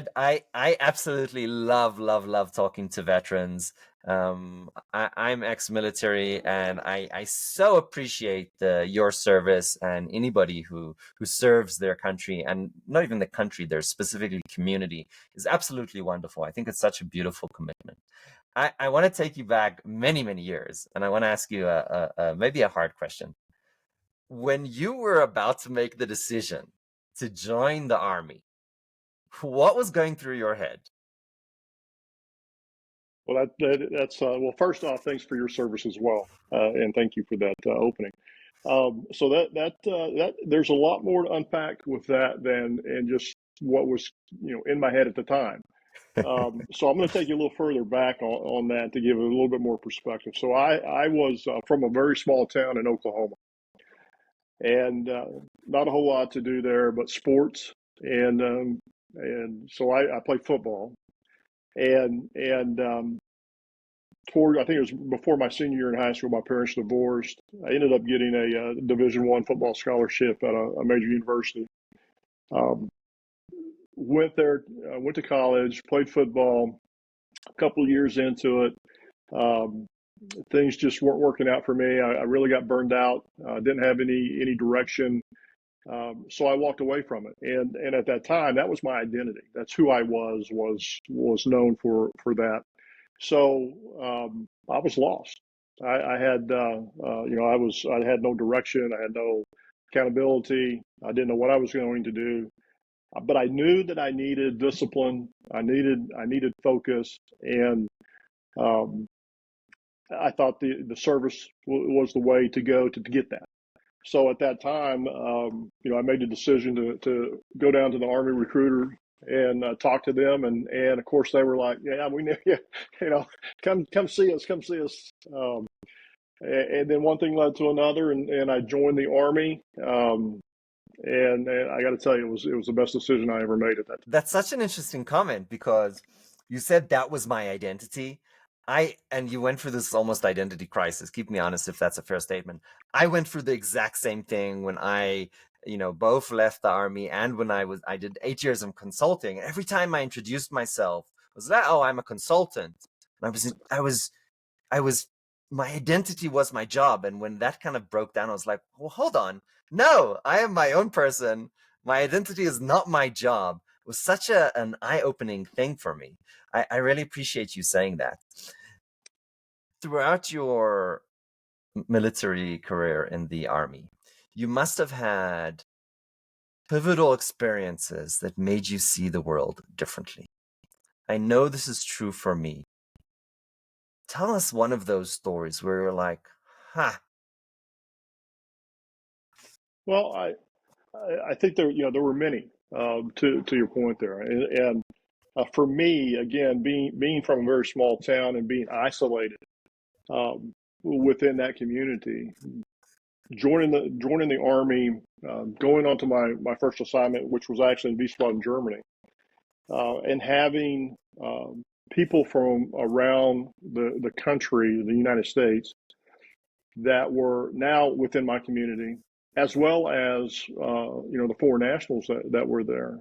Ed, I absolutely love talking to veterans. I'm ex-military, and I so appreciate your service, and anybody who serves their country, and not even the country, their specifically community, is absolutely wonderful. I think it's such a beautiful commitment. I want to take you back many years, and I want to ask you maybe a hard question. When you were about to make the decision to join the army, what was going through your head? Well, that's well. First off, thanks for your service as well, and thank you for that opening. So that there's a lot more to unpack with that than and just what was in my head at the time. So I'm going to take you a little further back on that to give it a little bit more perspective. So I was from a very small town in Oklahoma, and not a whole lot to do there, but sports, and so I played football, and toward I think it was before my senior year in high school, my parents divorced. I ended up getting a Division I football scholarship at a major university. Um, went there, went to college, played football. A couple of years into it, um, things just weren't working out for me. I really got burned out. Didn't have any direction. So I walked away from it. And at that time, that was my identity. That's who I was known for that. So I was lost. I had I had no direction. I had no accountability. I didn't know what I was going to do. But I knew that I needed discipline. I needed focus, and um, I thought the service was the way to go to get that. So at that time, I made the decision to go down to the Army recruiter and talk to them, and of course they were like, "Yeah, we know, yeah, come see us, come see us." And then one thing led to another, and I joined the Army. And I got to tell you, it was the best decision I ever made at that time. That's such an interesting comment because you said that was my identity. And you went through this almost identity crisis. Keep me honest if that's a fair statement. I went through the exact same thing when both left the army and when I did 8 years of consulting. And every time I introduced myself, was that, oh, I'm a consultant. And I was my identity was my job. And when that kind of broke down, I was like, well, hold on. No, I am my own person. My identity is not my job. It was such an eye-opening thing for me. I really appreciate you saying that. Throughout your military career in the army, you must have had pivotal experiences that made you see the world differently. I know this is true for me. Tell us one of those stories where you're like, huh. Well, I think there were many, to your point there, and for me again, being from a very small town and being isolated within that community, joining the army, going on to my first assignment, which was actually in Wiesbaden, Germany, and having people from around the country, the United States, that were now within my community, as well as the foreign nationals that were there,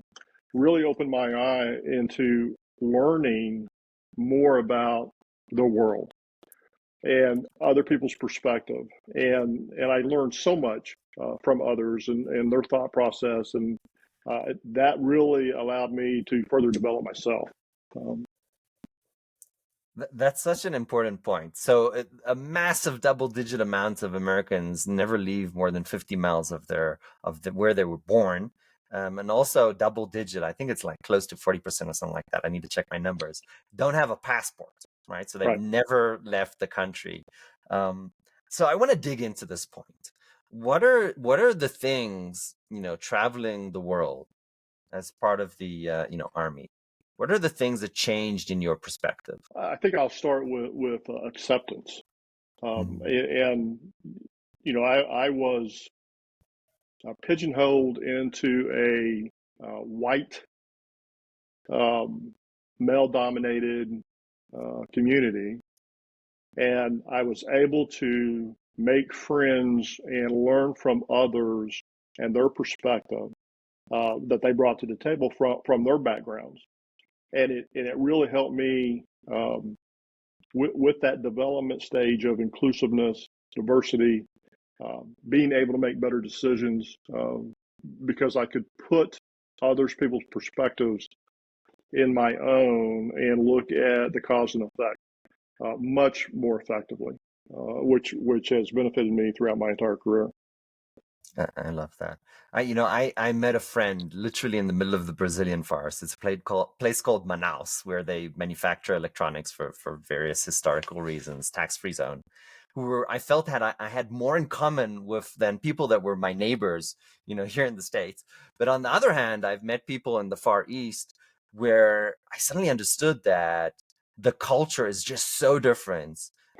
really opened my eye into learning more about the world and other people's perspective, and I learned so much from others and their thought process, and that really allowed me to further develop myself. Um, That's such an important point. So, a massive double-digit amount of Americans never leave more than 50 miles of where they were born, and also double-digit. I think it's like close to 40% or something like that. I need to check my numbers. Don't have a passport, right? So they've right. never left the country. Um, so I want to dig into this point. What are the things, traveling the world as part of the army? What are the things that changed in your perspective? I think I'll start with acceptance, Mhm. and I was pigeonholed into a white, male-dominated community, and I was able to make friends and learn from others and their perspective that they brought to the table from their backgrounds. and it really helped me with that development stage of inclusiveness, diversity, being able to make better decisions because I could put others people's perspectives in my own and look at the cause and effect much more effectively, which has benefited me throughout my entire career. I love that. I met a friend literally in the middle of the Brazilian forest. It's a place called Manaus, where they manufacture electronics for various historical reasons, tax-free zone. I felt I had more in common with than people that were my neighbors, here in the States. But on the other hand, I've met people in the Far East where I suddenly understood that the culture is just so different.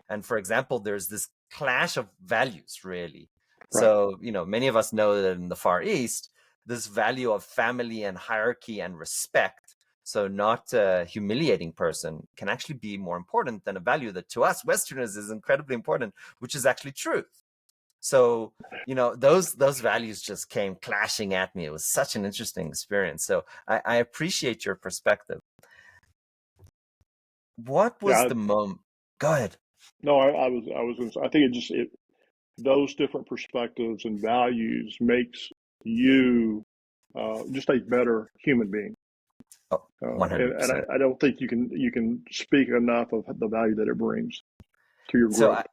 And for example, there's this clash of values, really. Right. So, many of us know that in the Far East, this value of family and hierarchy and respect, so not a humiliating person, can actually be more important than a value that to us Westerners is incredibly important, which is actually truth. So, those values just came clashing at me. It was such an interesting experience. So I appreciate your perspective. What was Yeah. the moment? Go ahead. No, I was going to say, I think those different perspectives and values makes you just a better human being. Oh, And 100%. I don't think you can speak enough of the value that it brings to your So growth.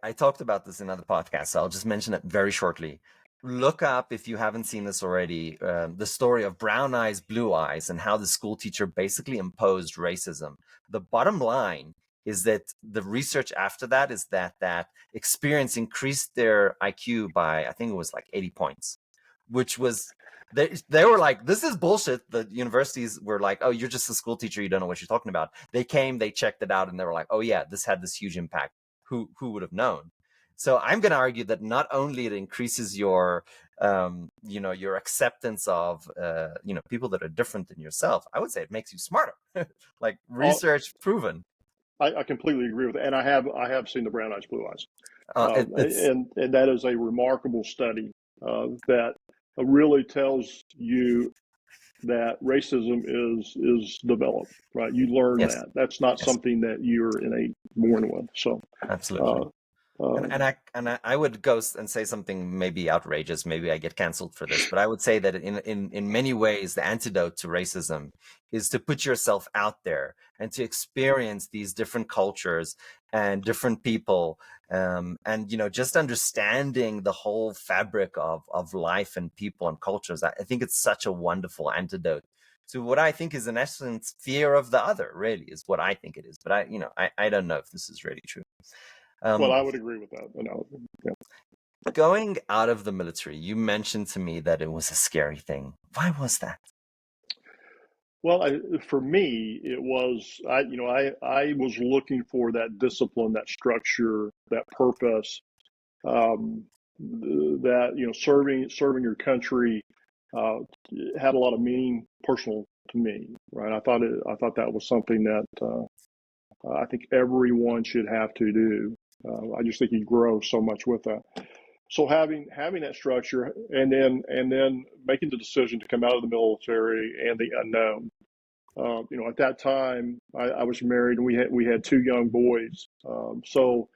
I talked about this in other podcasts, so I'll just mention it very shortly. Look up, if you haven't seen this already, the story of Brown Eyes, Blue Eyes, and how the school teacher basically imposed racism. The bottom line is that the research after that is that experience increased their IQ by, I think it was like 80 points, which was, they were like, this is bullshit. The universities were like, oh, you're just a school teacher, you don't know what you're talking about. They came, they checked it out, and they were like, oh yeah, this had this huge impact. Who would have known? So I'm going to argue that not only it increases your your acceptance of people that are different than yourself, I would say it makes you smarter. Like All, research proven. I completely agree with that, and I have seen the Brown Eyes, Blue Eyes, It's and that is a remarkable study that really tells you that racism is developed. Right, you learn yes, that. That's not yes, something that you're innate born with. So, uh, absolutely. And uh, I would go and say something maybe outrageous. Maybe I get canceled for this, but I would say that in many ways, the antidote to racism is to put yourself out there and to experience these different cultures and different people, and just understanding the whole fabric of life and people and cultures. I think it's such a wonderful antidote to what I think is in essence fear of the other. Really, is what I think it is. But I don't know if this is really true. well, Um, I would agree with that analogy. Yeah. Going out of the military, you mentioned to me that it was a scary thing. Why was that? Well, for me, it was I was looking for that discipline, that structure, that purpose, um, that serving your country uh, had a lot of meaning personal to me. Right, I thought that was something that I think everyone should have to do. I just think you grow so much with that. So having that structure, and then making the decision to come out of the military and the unknown. At that time, I was married and we had two young boys. So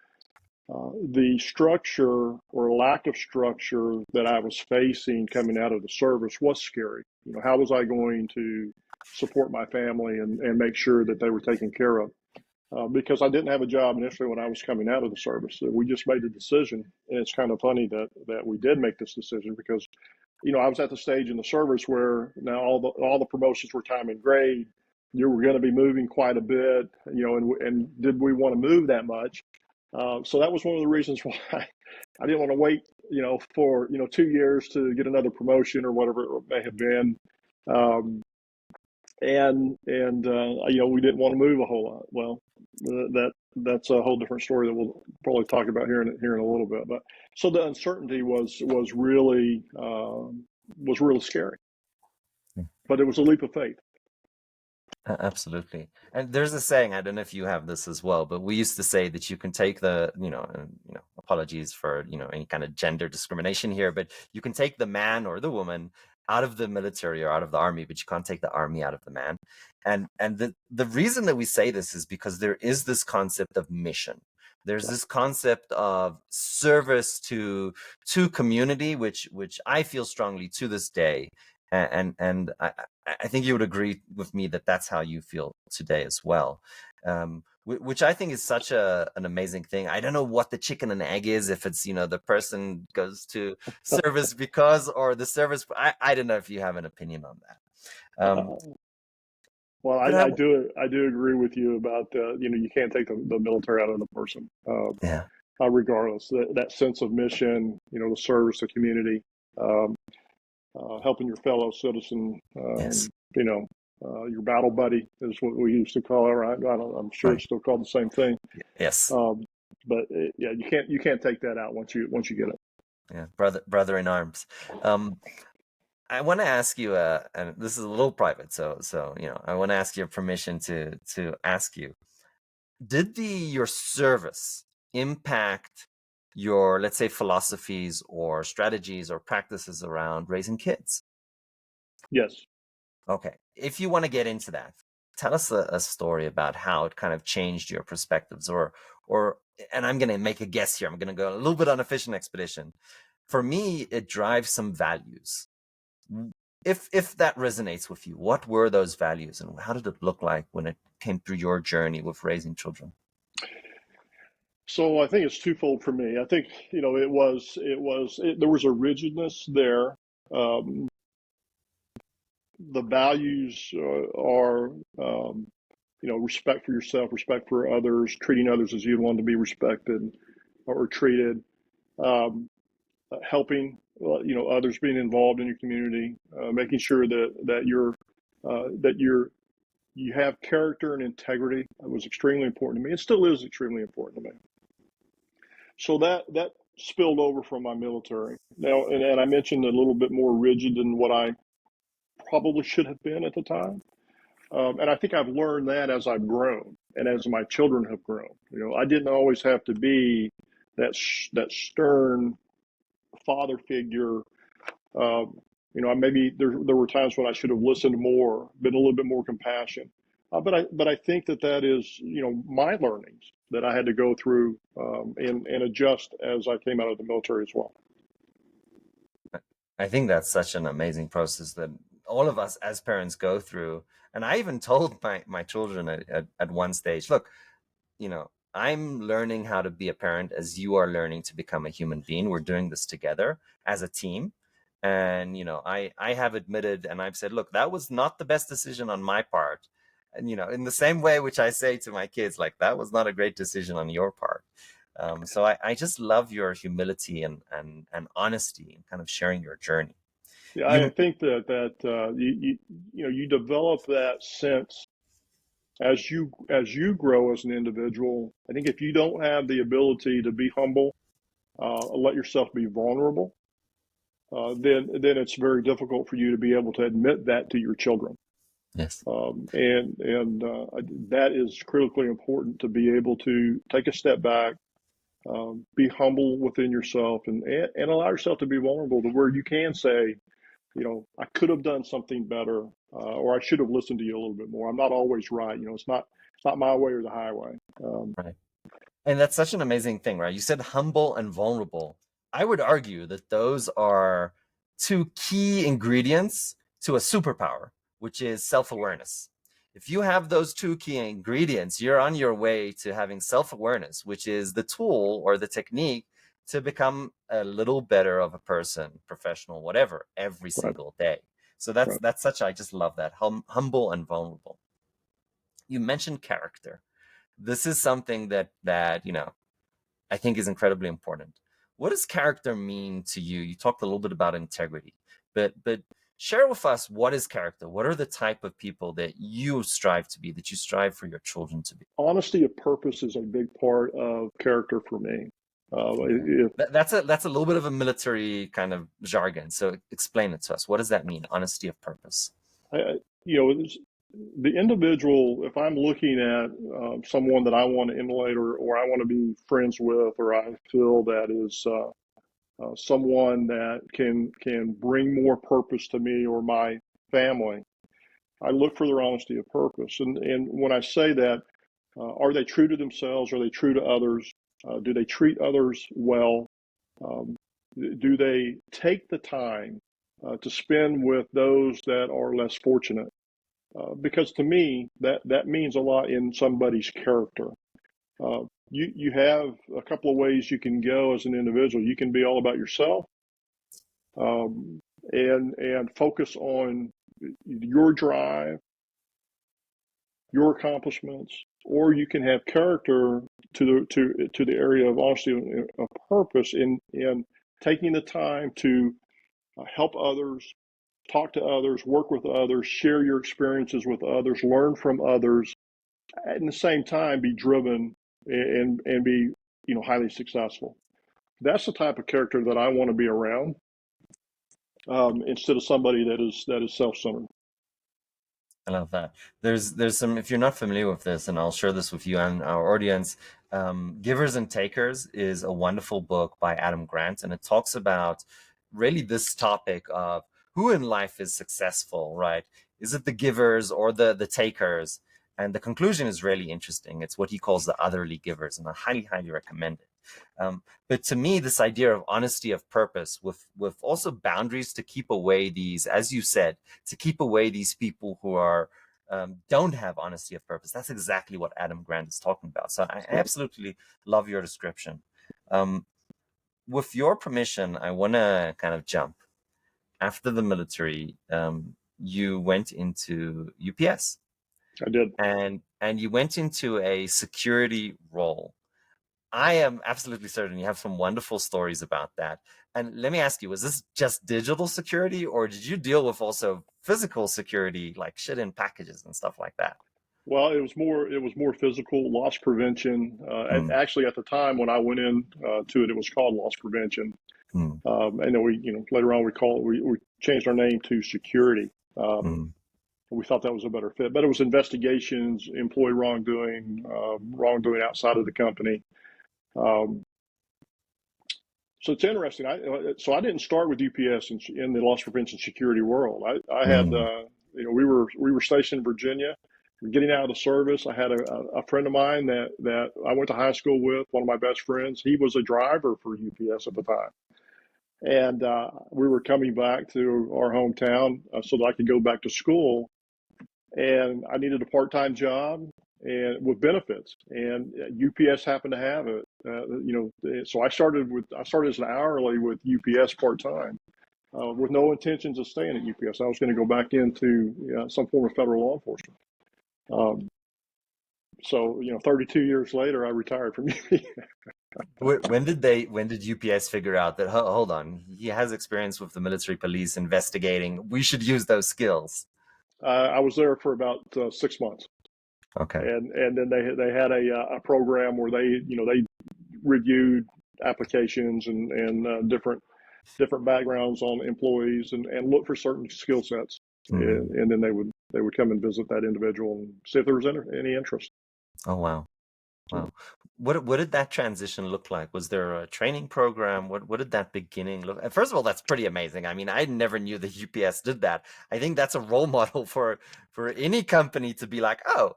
the structure or lack of structure that I was facing coming out of the service was scary. How was I going to support my family and make sure that they were taken care of? Because I didn't have a job initially when I was coming out of the service. So we just made the decision, and it's kind of funny that we did make this decision because I was at the stage in the service where now all the promotions were time and grade. You were going to be moving quite a bit, and did we want to move that much? So that was one of the reasons why I didn't want to wait, for 2 years to get another promotion or whatever it may have been. And we didn't want to move a whole lot. Well, that's a whole different story that we'll probably talk about here in a little bit. But so the uncertainty was really scary, but it was a leap of faith. Absolutely. And there's a saying, I don't know if you have this as well, but we used to say that you can take apologies for, any kind of gender discrimination here, but you can take the man or the woman out of the military or out of the army, but you can't take the army out of the man. And the reason that we say this is because there is this concept of mission. There's this concept of service to community, which I feel strongly to this day, and I think you would agree with me that that's how you feel today as well. Which I think is such an amazing thing. I don't know what the chicken and egg is, if it's, the person goes to service because, or the service. I don't know if you have an opinion on that. Uh, well, But I do agree with you about you can't take the military out of the person, yeah, regardless. That sense of mission, the service to community, um, helping your fellow citizen, yes, your battle buddy is what we used to call it, right? I'm sure right, it's still called the same thing. yes, Um, but yeah, you can't take that out once you get it. yeah, brother in arms. Um, I want to ask you, and this is a little private, so I want to ask your permission to ask you: did your service impact your, let's say, philosophies or strategies or practices around raising kids? Yes. Okay, if you want to get into that, tell us a story about how it kind of changed your perspectives, or, and I'm going to make a guess here. I'm going to go a little bit on a fishing expedition. For me, it drives some values. If that resonates with you, what were those values and how did it look like when it came through your journey with raising children? So I think it's twofold for me. I think there was a rigidness there. Um, the values are respect for yourself, respect for others, treating others as you'd want to be respected or treated, um, helping others, being involved in your community, making sure that you have character and integrity. That was extremely important to me. It still is extremely important to me. So that spilled over from my military. Now, and I mentioned a little bit more rigid than what I probably should have been at the time. And I think I've learned that as I've grown and as my children have grown. I didn't always have to be that stern father figure. Uh, maybe there were times when I should have listened more, been a little bit more compassionate. But I think that is my learnings that I had to go through, and adjust as I came out of the military as well. I think that's such an amazing process that all of us as parents go through. And I even told my children at one stage, look, I'm learning how to be a parent as you are learning to become a human being. We're doing this together as a team. And, I have admitted and I've said, look, that was not the best decision on my part. And, in the same way, which I say to my kids, like, that was not a great decision on your part. So I just love your humility and honesty and kind of sharing your journey. Yeah, I You, think that you develop that sense as you grow as an individual. I think if you don't have the ability to be humble, let yourself be vulnerable, then it's very difficult for you to be able to admit that to your children. yes, And that is critically important, to be able to take a step back, be humble within yourself, and allow yourself to be vulnerable to where you can say, I could have done something better, or I should have listened to you a little bit more. I'm not always right. It's not my way or the highway. right. And that's such an amazing thing, right? You said humble and vulnerable. I would argue that those are two key ingredients to a superpower, which is self-awareness. If you have those two key ingredients, you're on your way to having self-awareness, which is the tool or the technique to become a little better of a person, professional, whatever, every Right, single day. So that's right. that's such, I just love that. Humble and vulnerable. You mentioned character. This is something that I think is incredibly important. What does character mean to you? You talked a little bit about integrity, but share with us, what is character? What are the type of people that you strive to be, that you strive for your children to be? Honesty of purpose is a big part of character for me. Okay. If That's a little bit of a military kind of jargon. So explain it to us. What does that mean? Honesty of purpose. I, the individual, if I'm looking at someone that I want to emulate, or I want to be friends with, or I feel that is someone that can bring more purpose to me or my family. I look for their honesty of purpose, and when I say that, are they true to themselves? Are they true to others? Do they treat others well? Um, do they take the time to spend with those that are less fortunate? Because to me, that means a lot in somebody's character. You have a couple of ways you can go as an individual. You can be all about yourself, um, and focus on your drive, your accomplishments, or you can have character to the area of honesty of purpose in taking the time to help others, talk to others, work with others, share your experiences with others, learn from others, at the same time be driven and be highly successful. That's the type of character that I want to be around, instead of somebody that is self-centered. I love that. There's some, if you're not familiar with this, and I'll share this with you and our audience, Givers and Takers is a wonderful book by Adam Grant, and it talks about really this topic of who in life is successful, right? Is it the givers or the takers? And the conclusion is really interesting. It's what he calls the otherly givers, and I highly, highly recommend it. But to me, this idea of honesty of purpose with also boundaries to keep away these, as you said, to keep away these people who are don't have honesty of purpose. That's exactly what Adam Grant is talking about. So I absolutely love your description. Um, with your permission, I want to kind of jump. After the military, you went into UPS, I did. and you went into a security role. I am absolutely certain you have some wonderful stories about that. And let me ask you, was this just digital security, or did you deal with also physical security, like shit in packages and stuff like that? Well, it was more physical loss prevention. Mm, Actually, at the time when I went in to it, it was called loss prevention. mm, And then later on we changed our name to security. mm, We thought that was a better fit, but it was investigations, employee wrongdoing, wrongdoing outside of the company. Um, so it's interesting. I didn't start with UPS in the loss prevention security world. I had mm, we were stationed in Virginia. Getting out of the service, I had a friend of mine that I went to high school with. One of my best friends. He was a driver for UPS at the time, and we were coming back to our hometown so that I could go back to school. And I needed a part-time job and with benefits, and UPS happened to have it. So I started as an hourly with UPS part-time, with no intentions of staying at UPS. I was going to go back into some form of federal law enforcement. Um, so 32 years later, I retired from UPS. when did UPS figure out that, hold on, he has experience with the military police investigating, we should use those skills? I was there for about 6 months, Okay. and then they had a program where they reviewed applications and different backgrounds on employees and look for certain skill sets, Mm. and then they would come and visit that individual and see if there was any interest. Oh, wow. Wow. What did that transition look like? Was there a training program? What did that beginning look? First of all, that's pretty amazing. I mean, I never knew the UPS did that. I think that's a role model for any company to be like, oh,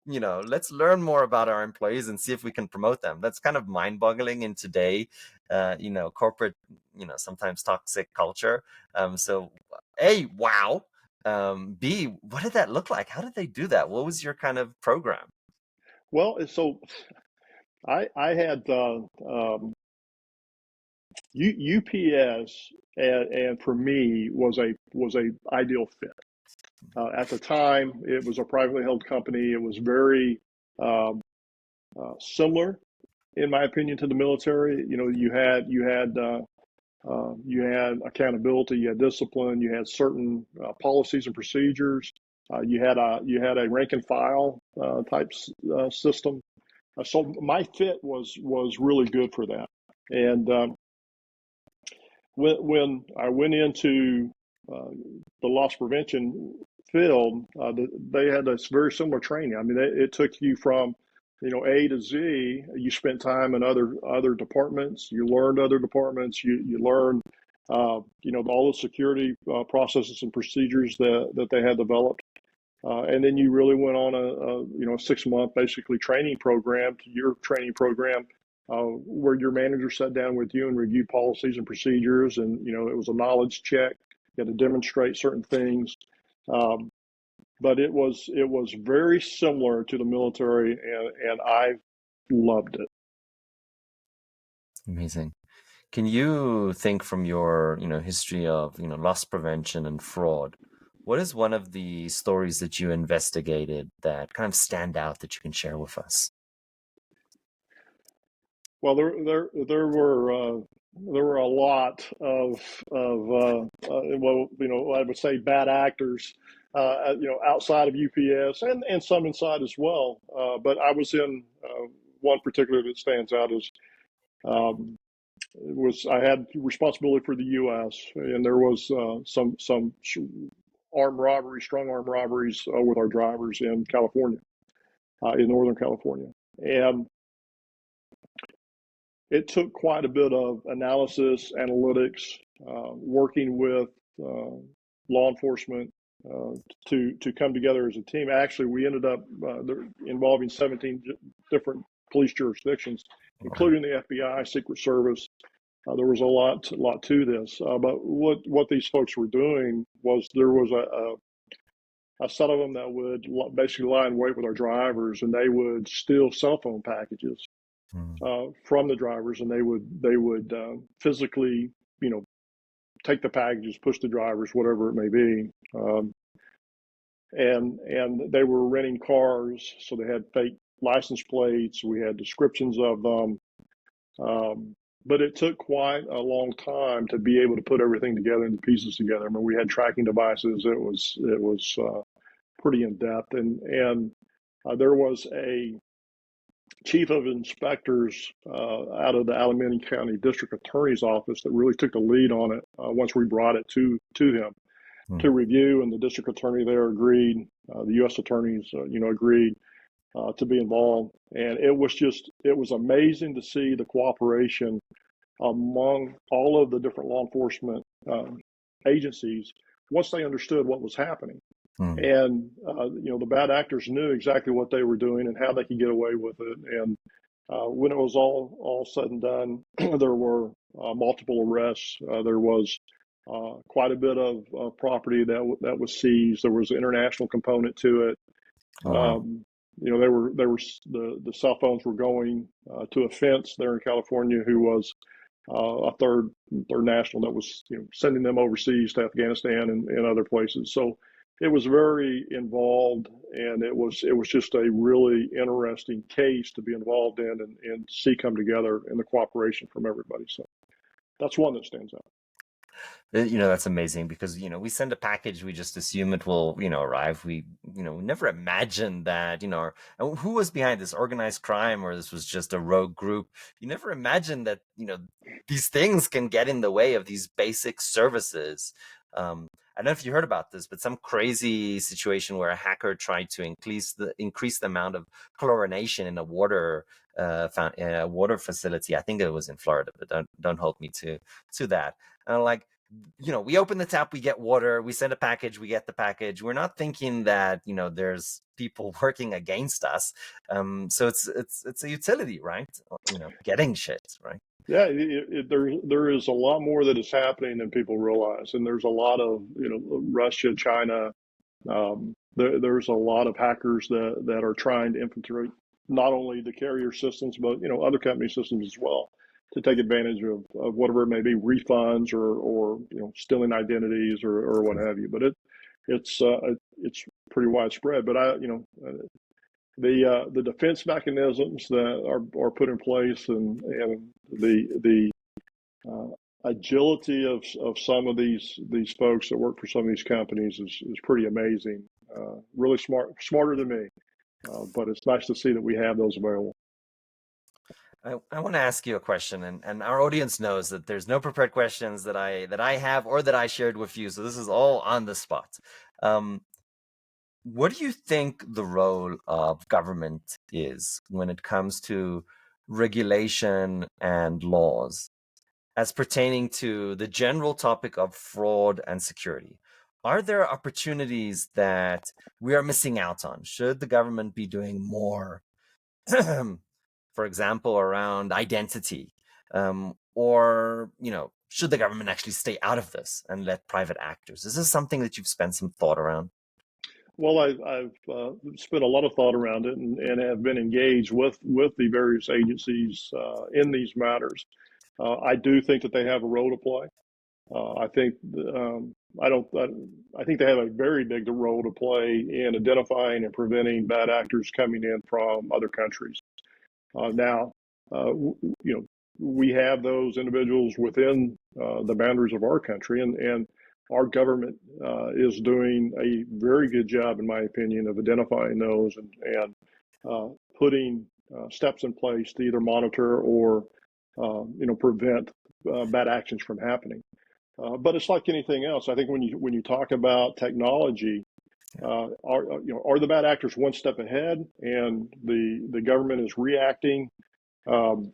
let's learn more about our employees and see if we can promote them. That's kind of mind-boggling in today, corporate, sometimes toxic culture. So A, wow. B, what did that look like? How did they do that? What was your kind of program? Well, so I had UPS, and for me was a ideal fit. At the time, it was a privately held company. It was very um, similar, in my opinion, to the military. You had accountability, you had discipline, you had certain policies and procedures. You had a rank and file type system. So my fit was really good for that. And when I went into uh, the loss prevention field, they had this very similar training. I mean, it took you from A to Z. You spent time in other departments. You learned other departments. You learned, all the security processes and procedures that they had developed. And then you really went on a 6 month basically training program, to your training program, where your manager sat down with you and reviewed policies and procedures, and it was a knowledge check. You had to demonstrate certain things. Um, but it was very similar to the military, and I loved it. Amazing. Can you think from your, history of, loss prevention and fraud, what is one of the stories that you investigated that kind of stand out that you can share with us? Well, there were a lot of I would say bad actors, outside of UPS, and some inside as well. But I was in one particular that stands out as, um, I had responsibility for the U.S., and there was some armed robberies, strong armed robberies, with our drivers in California, in Northern California, and it took quite a bit of analysis, analytics, working with uh, law enforcement, uh, to come together as a team. Actually, we ended up involving 17 different police jurisdictions, Wow. including the FBI, Secret Service. There was a lot to this. But what these folks were doing was, there was a set of them that would basically lie in wait with our drivers, and they would steal cell phone packages Mm. from the drivers, and they would physically, you know, take the packages, push the drivers, whatever it may be, and they were renting cars, so they had fake license plates. We had descriptions of them, um, but it took quite a long time to be able to put everything together and the pieces together. I mean, we had tracking devices. It was pretty in depth, and there was a chief of inspectors out of the Alameda County District Attorney's Office that really took the lead on it, once we brought it to him Mm. to review, and the district attorney there agreed. The U.S. attorneys, agreed to be involved, and it was amazing to see the cooperation among all of the different law enforcement agencies once they understood what was happening. Mm. And the bad actors knew exactly what they were doing and how they could get away with it. And when it was all said and done, there were multiple arrests. There was quite a bit of property that was seized. There was an international component to it. Oh, wow. They were the cell phones were going to a fence there in California, who was a third national that was, sending them overseas to Afghanistan and other places. So it was very involved, and it was just a really interesting case to be involved in, and see come together, in the cooperation from everybody. So that's one that stands out. That's amazing because, we send a package, we just assume it will, arrive. We never imagined that, and who was behind this organized crime, or this was just a rogue group. You never imagined that, these things can get in the way of these basic services. I don't know if you heard about this, but some crazy situation where a hacker tried to increase the amount of chlorination in a water facility. I think it was in Florida, but don't hold me to that. And like, we open the tap, we get water, we send a package, we get the package. We're not thinking that, there's people working against us. So it's a utility, right? Getting shit, right? Yeah, there is a lot more that is happening than people realize, and there's a lot of, Russia, China. There's a lot of hackers that are trying to infiltrate not only the carrier systems, but other company systems as well, to take advantage of whatever it may be, refunds, or stealing identities, or what have you. But it's pretty widespread. But the defense mechanisms that are put in place, and the uh, agility of some of these folks that work for some of these companies is pretty amazing. Really smarter than me, but it's nice to see that we have those available. I want to ask you a question, and our audience knows that there's no prepared questions that I have or that I shared with you. So this is all on the spot. Um, what do you think the role of government is when it comes to regulation and laws as pertaining to the general topic of fraud and security? Are there opportunities that we are missing out on? Should the government be doing more, for example, around identity? Or, should the government actually stay out of this and let private actors? Is this something that you've spent some thought around? Well, I've spent a lot of thought around it and have been engaged with the various agencies in these matters. I do think that they have a role to play. I think I don't. I think they have a very big role to play in identifying and preventing bad actors coming in from other countries. Now, you know, we have those individuals within the boundaries of our country, and our government is doing a very good job, in my opinion, of identifying those and putting steps in place to either monitor or prevent bad actions from happening. But it's like anything else. I think when you talk about technology, are the bad actors one step ahead, and the government is reacting? Um,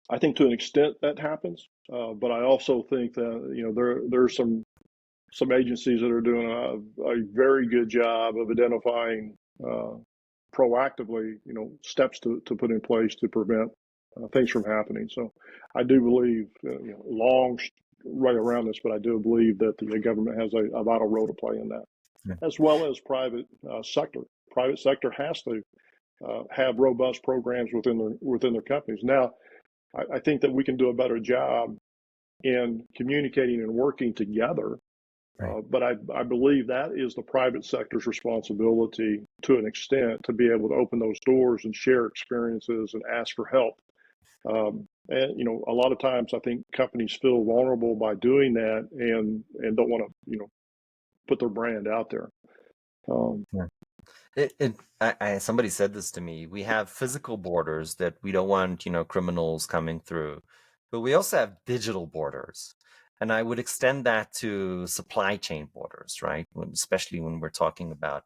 I think to an extent that happens, but I also think that there's some agencies that are doing a very good job of identifying proactively, steps to put in place to prevent things from happening. So I do believe, long way around this, but I do believe that the government has a vital role to play in that, Yeah. as well as private sector. Private sector has to have robust programs within their companies. Now, I think that we can do a better job in communicating and working together. Right. But I believe that is the private sector's responsibility to an extent to be able to open those doors and share experiences and ask for help. And a lot of times I think companies feel vulnerable by doing that and don't want to put their brand out there. Yeah. Somebody said this to me. We have physical borders that we don't want, criminals coming through, but we also have digital borders. And I would extend that to supply chain borders, right? Especially when we're talking about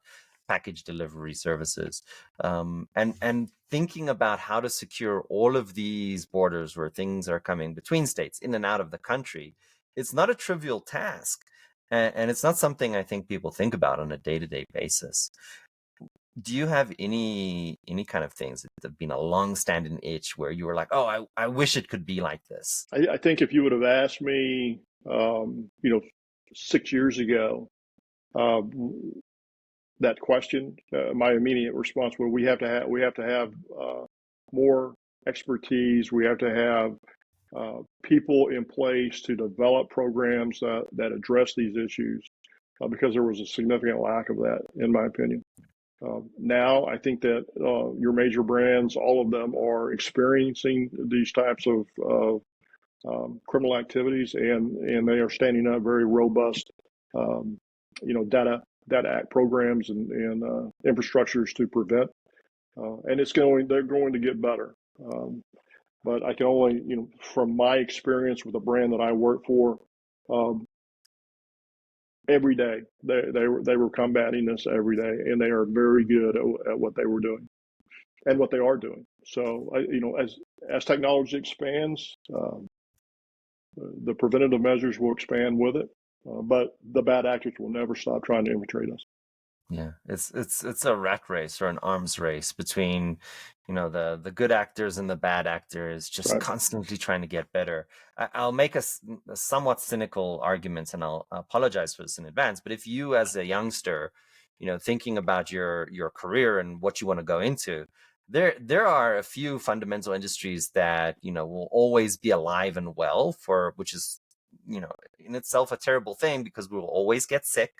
package delivery services, and thinking about how to secure all of these borders where things are coming between states in and out of the country. It's not a trivial task, and it's not something I think people think about on a day-to-day basis. Do you have any kind of things that have been a long-standing itch where you were like, oh, I wish it could be like this? I think if you would have asked me, 6 years ago, uh, that question, my immediate response was we have to have more expertise. We have to have people in place to develop programs that address these issues because there was a significant lack of that, in my opinion. Now, I think that your major brands, all of them, are experiencing these types of criminal activities, and they are standing up very robust, um, data act programs and infrastructures to prevent. And they're going to get better. But I can only, from my experience with the brand that I work for, um, every day they were combating this every day, and they are very good at what they were doing and what they are doing. So, as technology expands, the preventative measures will expand with it, but the bad actors will never stop trying to infiltrate us. Yeah, it's a rat race or an arms race between, the good actors and the bad actors, just Right. constantly trying to get better. I'll make a somewhat cynical argument, and I'll apologize for this in advance. But if you, as a youngster, thinking about your career and what you want to go into, there are a few fundamental industries that will always be alive and well, for which is in itself a terrible thing because we will always get sick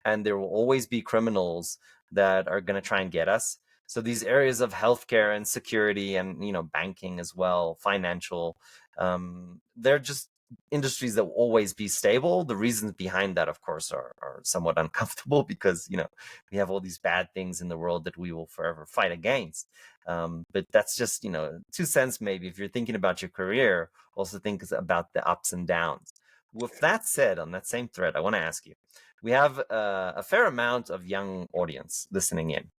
and there will always be criminals that are going to try and get us. So these areas of healthcare and security and banking as well, financial, they're just industries that will always be stable. The reasons behind that, of course, are somewhat uncomfortable because we have all these bad things in the world that we will forever fight against. But that's just 2 cents maybe. If you're thinking about your career, also think about the ups and downs. With that said, on that same thread, I want to ask you, we have a fair amount of young audience listening in.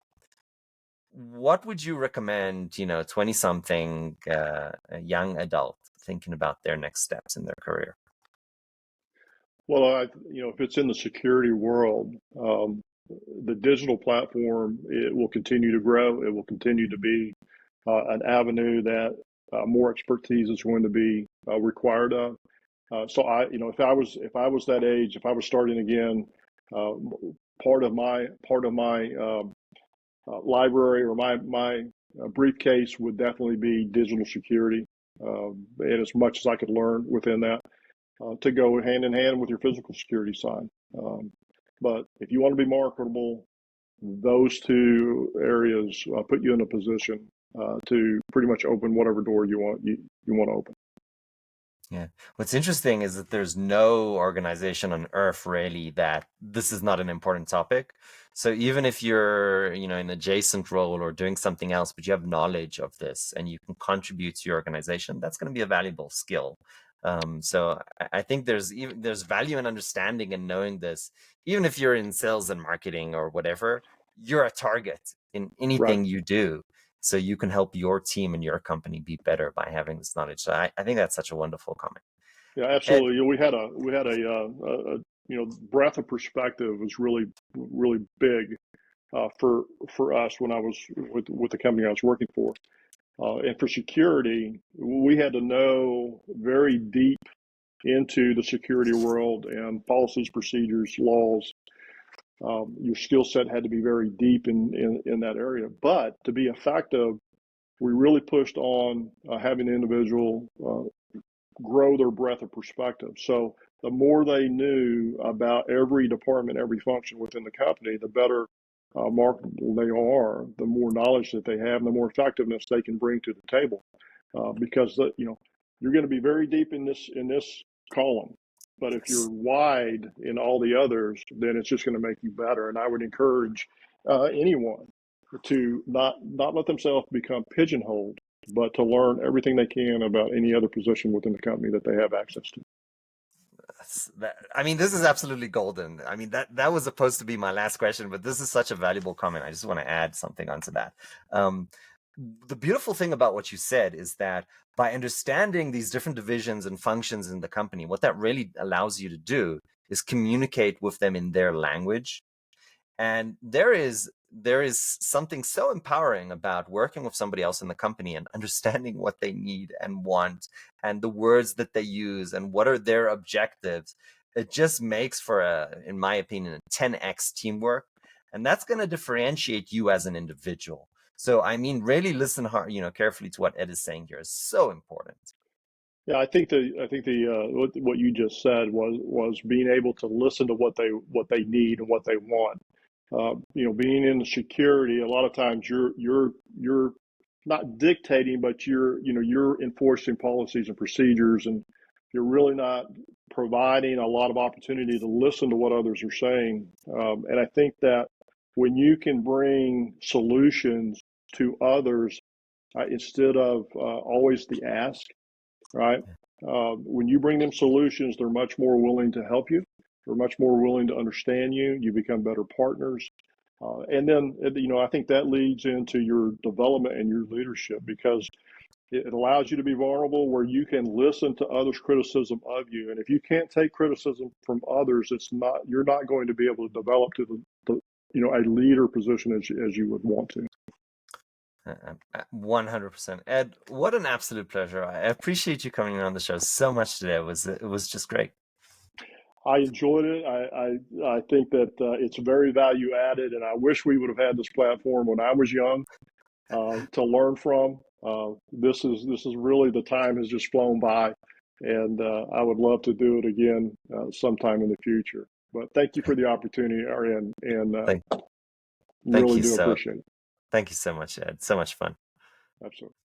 What would you recommend, 20 something, a young adult thinking about their next steps in their career? Well, if it's in the security world, the digital platform, it will continue to grow. It will continue to be an avenue that more expertise is going to be required of. So if I was that age, if I was starting again, uh, part of my library or my briefcase would definitely be digital security, and as much as I could learn within that to go hand in hand with your physical security side. But if you want to be marketable, those two areas put you in a position to pretty much open whatever door you want to open. Yeah. What's interesting is that there's no organization on earth really that this is not an important topic. So even if you're, in an adjacent role or doing something else, but you have knowledge of this and you can contribute to your organization, that's going to be a valuable skill. So I think there's value in understanding and knowing this, even if you're in sales and marketing or whatever, you're a target in Right. anything you do, so you can help your team and your company be better by having this knowledge. So I think that's such a wonderful comment. Yeah, Ed, absolutely. We had a breadth of perspective was really big for us when I was with the company I was working for. And for security, we had to know very deep into the security world and policies, procedures, laws. Your skill set had to be very deep in that area. But to be effective, we really pushed on having the individual grow their breadth of perspective. So the more they knew about every department, every function within the company, the better marketable they are, the more knowledge that they have, and the more effectiveness they can bring to the table. Because you're going to be very deep in this column, but if you're wide in all the others, then it's just going to make you better. And I would encourage anyone to not let themselves become pigeonholed, but to learn everything they can about any other position within the company that they have access to. I mean, this is absolutely golden. I mean, that was supposed to be my last question, but this is such a valuable comment. I just want to add something onto that. Um, the beautiful thing about what you said is that by understanding these different divisions and functions in the company, what that really allows you to do is communicate with them in their language. And there is something so empowering about working with somebody else in the company and understanding what they need and want and the words that they use and what are their objectives. It just makes for in my opinion, a 10x teamwork. And that's going to differentiate you as an individual. So I mean, really listen hard, carefully to what Ed is saying here is so important. Yeah, I think the what you just said was being able to listen to what they need and what they want. Being in security, a lot of times you're not dictating, but you're enforcing policies and procedures, and you're really not providing a lot of opportunity to listen to what others are saying. And I think that when you can bring solutions to others instead of always the ask, right? When you bring them solutions, they're much more willing to help you. They're much more willing to understand you. You become better partners. And then, I think that leads into your development and your leadership because it allows you to be vulnerable where you can listen to others' criticism of you. And if you can't take criticism from others, you're not going to be able to develop to a leader position as you would want to. 100%. Ed, what an absolute pleasure. I appreciate you coming on the show so much today. It was just great. I enjoyed it. I think that it's very value added, and I wish we would have had this platform when I was young to learn from. This is really the time has just flown by, and I would love to do it again sometime in the future. But thank you for the opportunity, Ariane, and Thank, thank really you do so, appreciate it. thank you so much, Ed. So much fun. Absolutely.